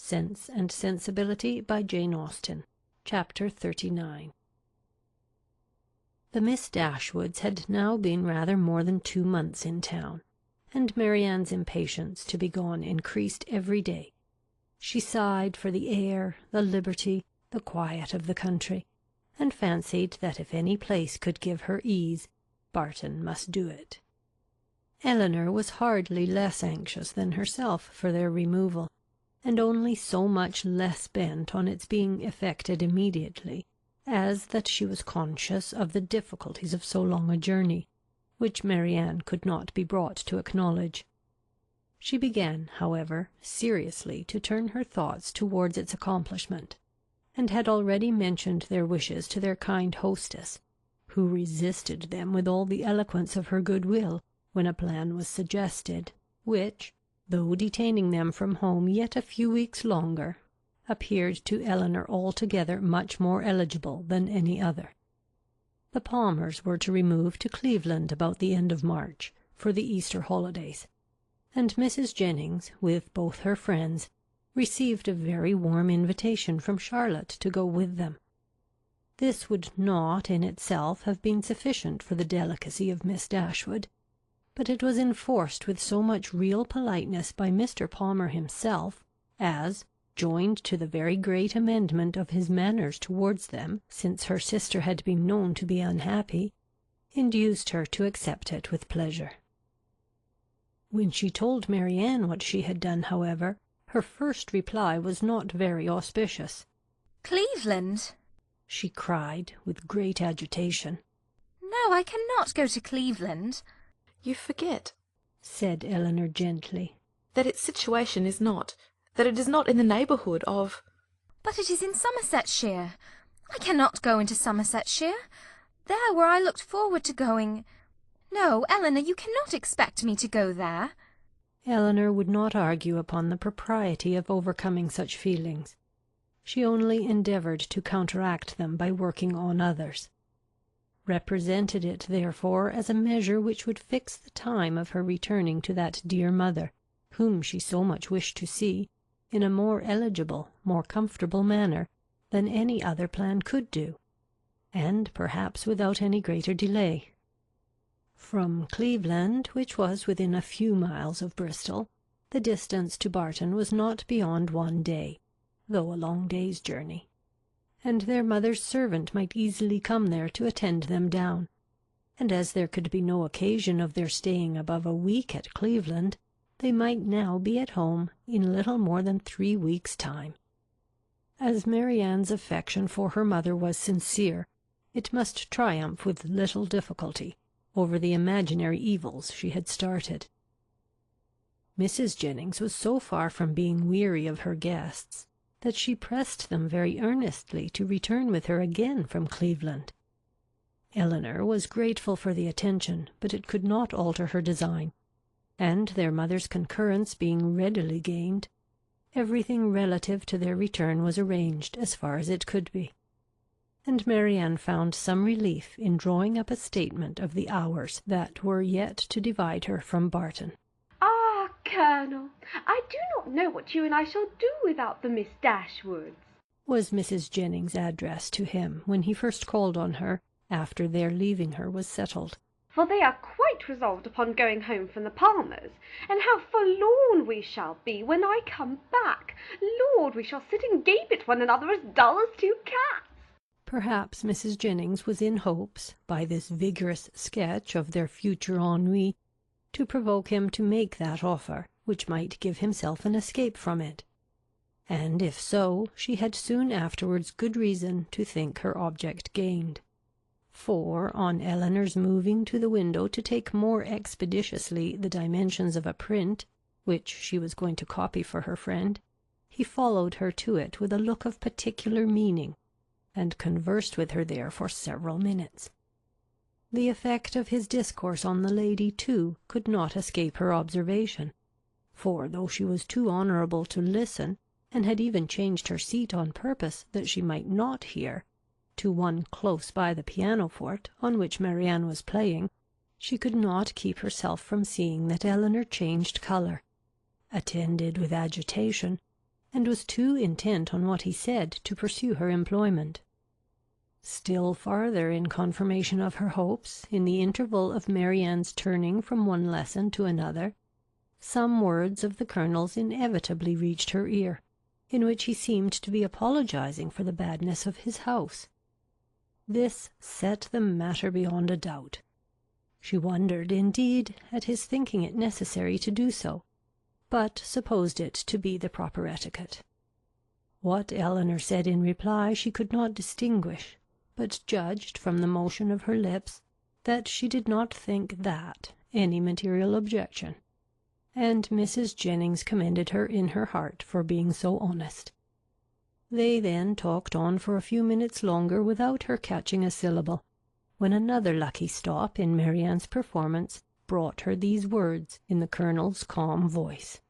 Sense and Sensibility by Jane Austen. Chapter 39. The Miss Dashwoods had now been rather more than 2 months in town, and Marianne's impatience to be gone increased every day. She sighed for the air, the liberty, the quiet of the country, and fancied that if any place could give her ease, Barton must do it. Elinor was hardly less anxious than herself for their removal, and only so much less bent on its being effected immediately, as that she was conscious of the difficulties of so long a journey, which Marianne could not be brought to acknowledge. She began, however, seriously to turn her thoughts towards its accomplishment, and had already mentioned their wishes to their kind hostess, who resisted them with all the eloquence of her good-will when a plan was suggested, which, though detaining them from home yet a few weeks longer, appeared to Elinor altogether much more eligible than any other. The Palmers were to remove to Cleveland about the end of March, for the Easter holidays, and Mrs. Jennings, with both her friends, received a very warm invitation from Charlotte to go with them. This would not in itself have been sufficient for the delicacy of Miss Dashwood, but it was enforced with so much real politeness by Mr. Palmer himself, as, joined to the very great amendment of his manners towards them since her sister had been known to be unhappy, induced her to accept it with pleasure. When she told Marianne what she had done, however, her first reply was not very auspicious. "Cleveland!" she cried, with great agitation. "No, I cannot go to Cleveland." "You forget," said Elinor gently, "that its situation is not, that it is not in the neighbourhood of—" "But it is in Somersetshire. I cannot go into Somersetshire. There where I looked forward to going. No, Elinor, you cannot expect me to go there." Elinor would not argue upon the propriety of overcoming such feelings. She only endeavoured to counteract them by working on others. Represented it, therefore, as a measure which would fix the time of her returning to that dear mother, whom she so much wished to see, in a more eligible, more comfortable manner than any other plan could do, and perhaps without any greater delay. From Cleveland, which was within a few miles of Bristol, the distance to Barton was not beyond 1 day, though a long day's journey, and their mother's servant might easily come there to attend them down, and as there could be no occasion of their staying above a week at Cleveland, they might now be at home in little more than 3 weeks' time. As Marianne's affection for her mother was sincere, it must triumph with little difficulty over the imaginary evils she had started. Mrs. Jennings was so far from being weary of her guests that she pressed them very earnestly to return with her again from Cleveland. Elinor was grateful for the attention, but it could not alter her design, and their mother's concurrence being readily gained, everything relative to their return was arranged as far as it could be, and Marianne found some relief in drawing up a statement of the hours that were yet to divide her from Barton. "Ah, Colonel, I do not know what you and I shall do without the Miss Dashwoods," was Mrs. Jennings' address to him when he first called on her after their leaving her was settled. "For they are quite resolved upon going home from the Palmers, and how forlorn we shall be when I come back. Lord, we shall sit and gape at one another as dull as 2 cats." Perhaps Mrs. Jennings was in hopes, by this vigorous sketch of their future ennui, to provoke him to make that offer which might give himself an escape from it, and if so, she had soon afterwards good reason to think her object gained. For, on Elinor's moving to the window to take more expeditiously the dimensions of a print, which she was going to copy for her friend, he followed her to it with a look of particular meaning, and conversed with her there for several minutes. The effect of his discourse on the lady, too, could not escape her observation, for though she was too honourable to listen, and had even changed her seat on purpose that she might not hear, to one close by the pianoforte on which Marianne was playing, she could not keep herself from seeing that Elinor changed colour, attended with agitation, and was too intent on what he said to pursue her employment. Still farther in confirmation of her hopes, in the interval of Marianne's turning from one lesson to another, some words of the Colonel's inevitably reached her ear, in which he seemed to be apologizing for the badness of his house. This set the matter beyond a doubt. She wondered, indeed, at his thinking it necessary to do so, but supposed it to be the proper etiquette. What Elinor said in reply she could not distinguish, but judged from the motion of her lips that she did not think that any material objection, and Mrs. Jennings commended her in her heart for being so honest. They then talked on for a few minutes longer without her catching a syllable, when another lucky stop in Marianne's performance brought her these words in the Colonel's calm voice.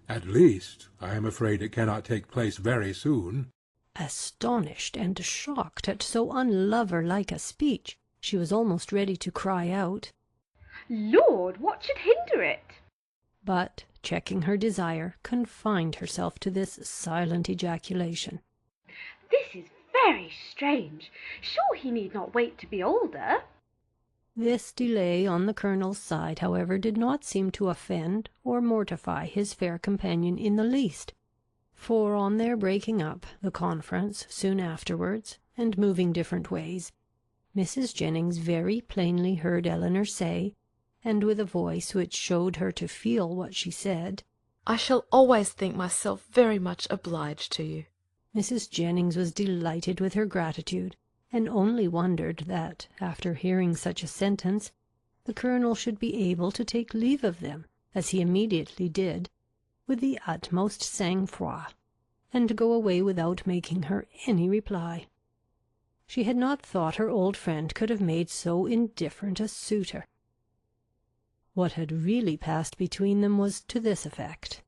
"At least, I am afraid it cannot take place very soon." Astonished and shocked at so unlover-like a speech, she was almost ready to cry out, "Lord, what should hinder it?" but, checking her desire, confined herself to this silent ejaculation. "This is very strange. Sure he need not wait to be older." This delay on the Colonel's side, however, did not seem to offend or mortify his fair companion in the least, for on their breaking up the conference soon afterwards, and moving different ways, Mrs. Jennings very plainly heard Elinor say, and with a voice which showed her to feel what she said, "I shall always think myself very much obliged to you." Mrs. Jennings was delighted with her gratitude, and only wondered that, after hearing such a sentence, the Colonel should be able to take leave of them, as he immediately did, with the utmost sang-froid, and go away without making her any reply. She had not thought her old friend could have made so indifferent a suitor. What had really passed between them was to this effect.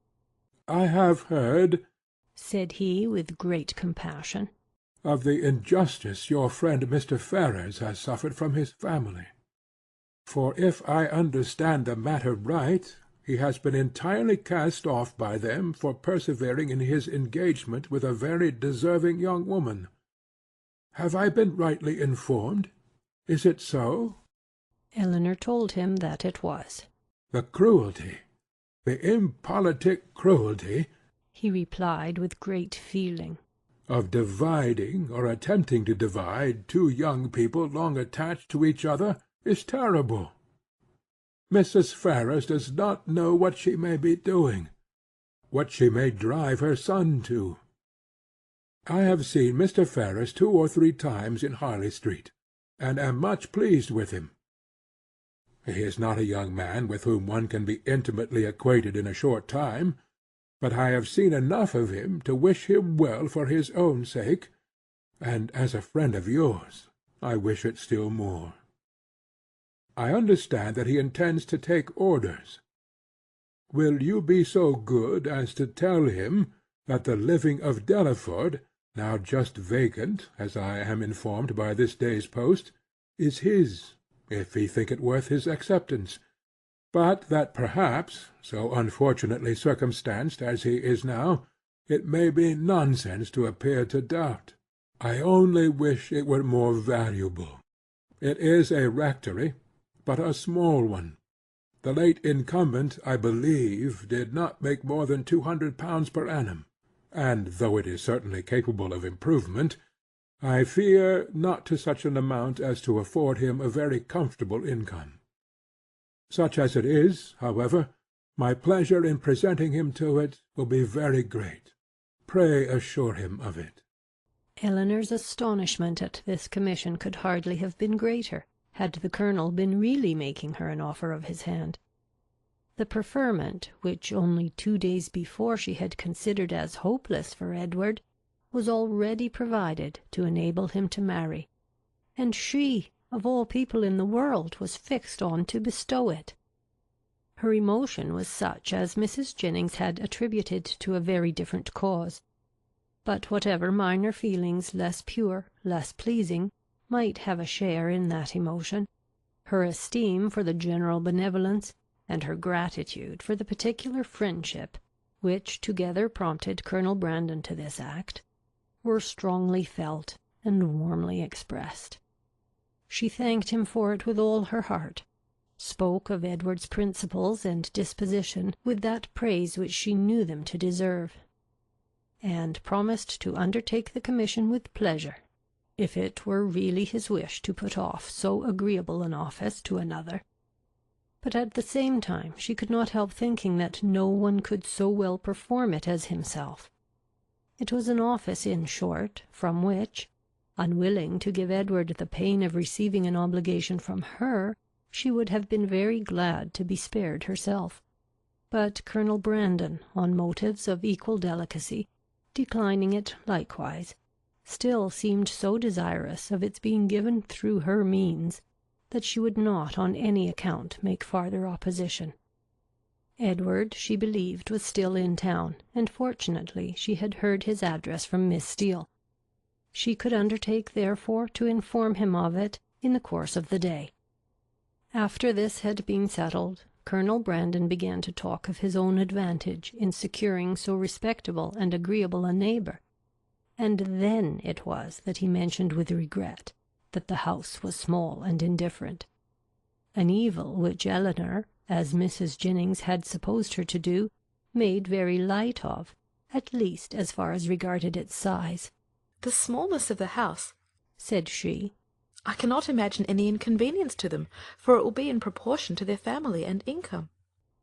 "I have heard," said he, with great compassion, "of the injustice your friend Mr. Ferrars has suffered from his family. For if I understand the matter right, he has been entirely cast off by them for persevering in his engagement with a very deserving young woman. Have I been rightly informed? Is it so?" Elinor told him that it was. "The cruelty, the impolitic cruelty," he replied with great feeling, "of dividing, or attempting to divide, two young people long attached to each other is terrible. Mrs. Ferrars does not know what she may be doing, what she may drive her son to. I have seen Mr. Ferrars 2 or 3 times in Harley Street, and am much pleased with him. He is not a young man with whom one can be intimately acquainted in a short time, but I have seen enough of him to wish him well for his own sake, and as a friend of yours I wish it still more. I understand that he intends to take orders. Will you be so good as to tell him that the living of Delaford, now just vacant, as I am informed by this day's post, is his, if he think it worth his acceptance, but that perhaps, so unfortunately circumstanced as he is now, it may be nonsense to appear to doubt. I only wish it were more valuable. It is a rectory, but a small one. The late incumbent, I believe, did not make more than £200 per annum, and though it is certainly capable of improvement, I fear not to such an amount as to afford him a very comfortable income. Such as it is, however, my pleasure in presenting him to it will be very great. Pray assure him of it." Elinor's astonishment at this commission could hardly have been greater, had the Colonel been really making her an offer of his hand. The preferment, which only 2 days before she had considered as hopeless for Edward, was already provided to enable him to marry, and she, of all people in the world, was fixed on to bestow it. Her emotion was such as Mrs. Jennings had attributed to a very different cause, but whatever minor feelings, less pure, less pleasing, might have a share in that emotion, her esteem for the general benevolence, and her gratitude for the particular friendship which together prompted Colonel Brandon to this act, were strongly felt and warmly expressed. She thanked him for it with all her heart, spoke of Edward's principles and disposition with that praise which she knew them to deserve, and promised to undertake the commission with pleasure, if it were really his wish to put off so agreeable an office to another. But at the same time she could not help thinking that no one could so well perform it as himself. It was an office, in short, from which, unwilling to give Edward the pain of receiving an obligation from her, she would have been very glad to be spared herself. But Colonel Brandon, on motives of equal delicacy, declining it likewise, still seemed so desirous of its being given through her means, that she would not on any account make farther opposition. Edward, she believed, was still in town, and fortunately she had heard his address from Miss Steele. She could undertake, therefore, to inform him of it in the course of the day. After this had been settled, Colonel Brandon began to talk of his own advantage in securing so respectable and agreeable a neighbour, and then it was that he mentioned with regret that the house was small and indifferent, an evil which Elinor, as Mrs. Jennings had supposed her to do, made very light of, at least as far as regarded its size. "The smallness of the house," said she, "I cannot imagine any inconvenience to them, for it will be in proportion to their family and income."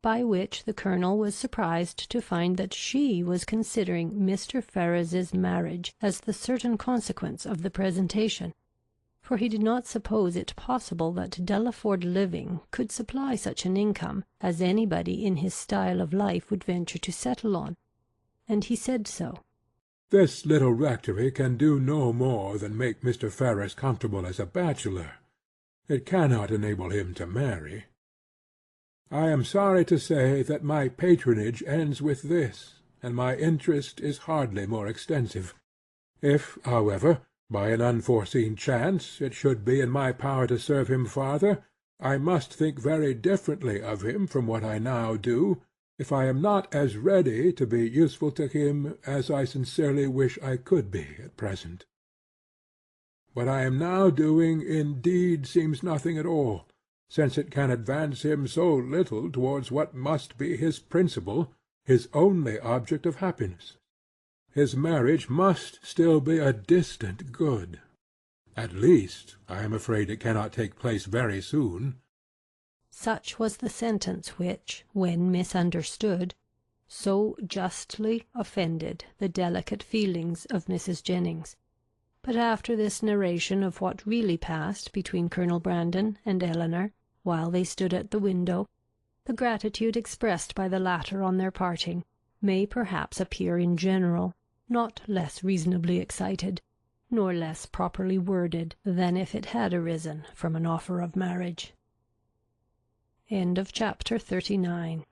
By which the Colonel was surprised to find that she was considering Mr. Ferrars's marriage as the certain consequence of the presentation, for he did not suppose it possible that Delaford living could supply such an income as anybody in his style of life would venture to settle on, and he said so. "This little rectory can do no more than make Mr. Ferrars comfortable as a bachelor. It cannot enable him to marry. I am sorry to say that my patronage ends with this, and my interest is hardly more extensive. If, however, by an unforeseen chance, it should be in my power to serve him farther, I must think very differently of him from what I now do, if I am not as ready to be useful to him as I sincerely wish I could be at present. What I am now doing indeed seems nothing at all, since it can advance him so little towards what must be his principal, his only object of happiness. His marriage must still be a distant good. At least, I am afraid it cannot take place very soon." Such was the sentence which, when misunderstood, so justly offended the delicate feelings of Mrs. Jennings. But after this narration of what really passed between Colonel Brandon and Elinor, while they stood at the window, the gratitude expressed by the latter on their parting may perhaps appear in general not less reasonably excited, nor less properly worded than if it had arisen from an offer of marriage. Chapter 39.